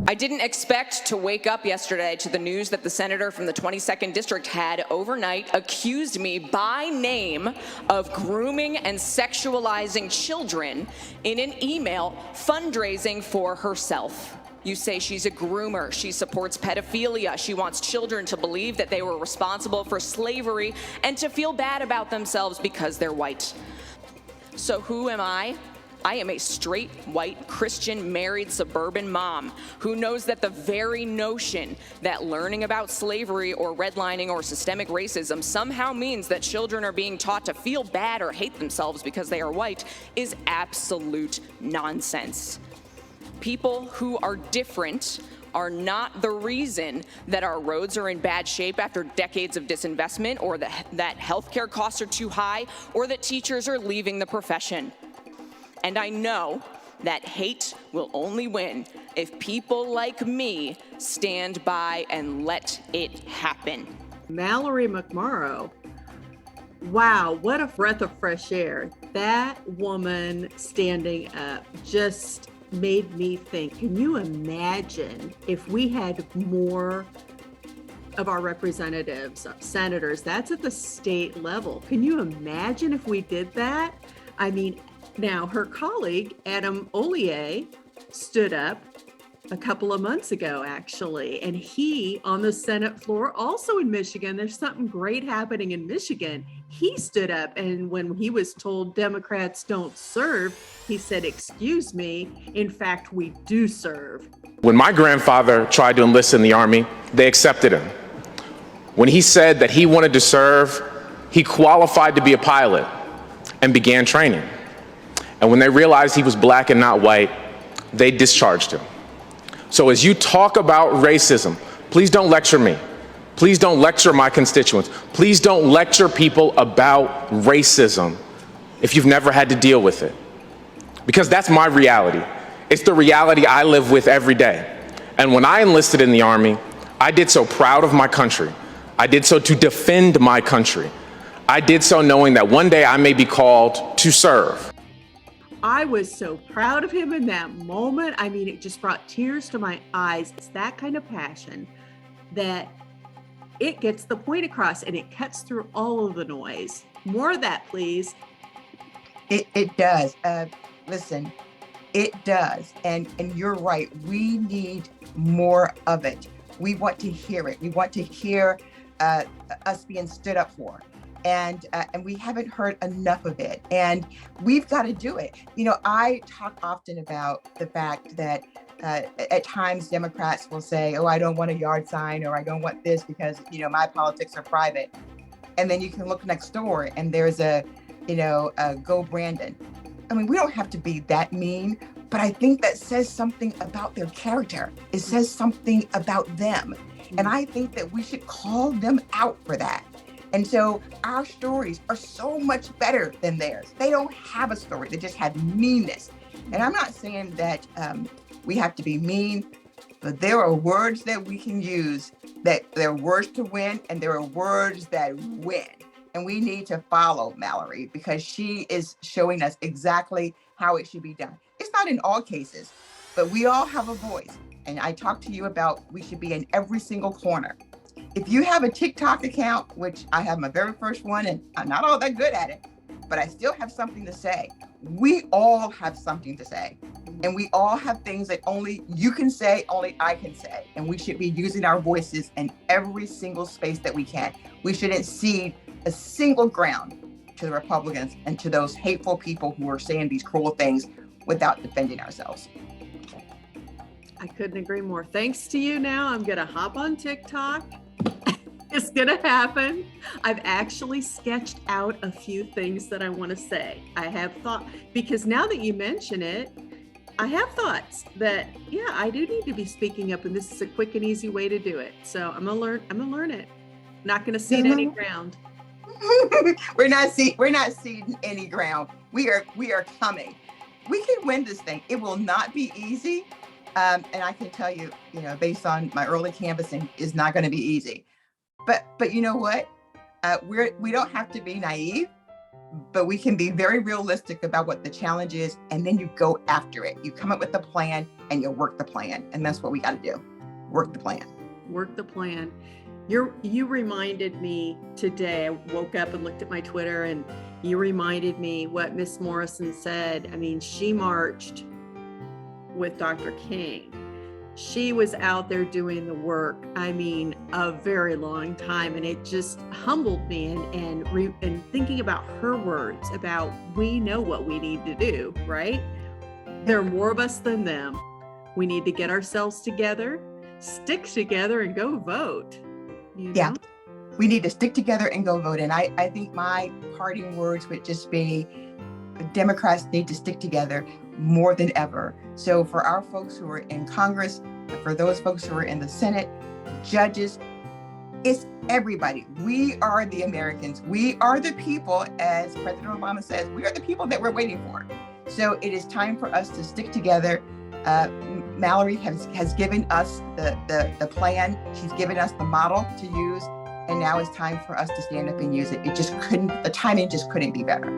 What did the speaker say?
I didn't expect to wake up yesterday to the news that the senator from the 22nd district had overnight accused me by name of grooming and sexualizing children in an email fundraising for herself. You say she's a groomer, she supports pedophilia, she wants children to believe that they were responsible for slavery and to feel bad about themselves because they're white. So who am I? I am a straight, white, Christian, married, suburban mom who knows that the very notion that learning about slavery or redlining or systemic racism somehow means that children are being taught to feel bad or hate themselves because they are white is absolute nonsense. People who are different are not the reason that our roads are in bad shape after decades of disinvestment, or that healthcare costs are too high, or that teachers are leaving the profession. And I know that hate will only win if people like me stand by and let it happen. Mallory McMorrow, wow, what a breath of fresh air. That woman standing up just made me think, can you imagine if we had more of our representatives, senators, that's at the state level. Can you imagine if we did that? I mean, now, her colleague, Adam Ollier, stood up a couple of months ago, actually, and he, on the Senate floor, also in Michigan, there's something great happening in Michigan. He stood up, and when he was told Democrats don't serve, he said, excuse me, in fact, we do serve. When my grandfather tried to enlist in the Army, they accepted him. When he said that he wanted to serve, he qualified to be a pilot and began training. And when they realized he was black and not white, they discharged him. So as you talk about racism, please don't lecture me. Please don't lecture my constituents. Please don't lecture people about racism if you've never had to deal with it. Because that's my reality. It's the reality I live with every day. And when I enlisted in the Army, I did so proud of my country. I did so to defend my country. I did so knowing that one day I may be called to serve. I was so proud of him in that moment. I mean, it just brought tears to my eyes. It's that kind of passion that it gets the point across and it cuts through all of the noise. More of that, please. It does. Listen, it does. And you're right. We need more of it. We want to hear it. We want to hear us being stood up for. And we haven't heard enough of it. And we've got to do it. You know, I talk often about the fact that at times Democrats will say, oh, I don't want a yard sign, or I don't want this because, you know, my politics are private. And then you can look next door and there's a go Brandon. I mean, we don't have to be that mean, but I think that says something about their character. It says something about them. And I think that we should call them out for that. And so our stories are so much better than theirs. They don't have a story. They just have meanness. And I'm not saying that we have to be mean, but there are words that we can use, that there are words to win, and there are words that win. And we need to follow Mallory because she is showing us exactly how it should be done. It's not in all cases, but we all have a voice. And I talked to you about we should be in every single corner. If you have a TikTok account, which I have my very first one, and I'm not all that good at it, but I still have something to say. We all have something to say. And we all have things that only you can say, only I can say. And we should be using our voices in every single space that we can. We shouldn't cede a single ground to the Republicans and to those hateful people who are saying these cruel things without defending ourselves. I couldn't agree more. Thanks to you now, I'm going to hop on TikTok. It's going to happen. I've actually sketched out a few things that I want to say. I have thought, because now that you mention it, I have thoughts that, yeah, I do need to be speaking up, and this is a quick and easy way to do it. So I'm going to learn it. Not going to cede any ground. We're not ceding any ground. We are coming. We can win this thing. It will not be easy. And I can tell you, based on my early canvassing, it's not going to be easy. But you know what? We don't have to be naive. but we can be very realistic about what the challenge is, and then you go after it. You come up with a plan and you work the plan, and that's what we got to do. Work the plan. Work the plan. You reminded me today. I woke up and looked at my Twitter, and you reminded me what Miss Morrison said. I mean, she marched with Dr. King. She was out there doing the work, I mean, a very long time. And it just humbled me and thinking about her words about, we know what we need to do, right? There are more of us than them. We need to get ourselves together, stick together, and go vote. You know? Yeah, we need to stick together and go vote. And I think my parting words would just be, Democrats need to stick together more than ever. So for our folks who are in Congress, for those folks who are in the Senate, judges, it's everybody. We are the Americans. We are the people, as President Obama says, we are the people that we're waiting for. So it is time for us to stick together. Mallory has given us the plan. She's given us the model to use. And now it's time for us to stand up and use it. The timing just couldn't be better.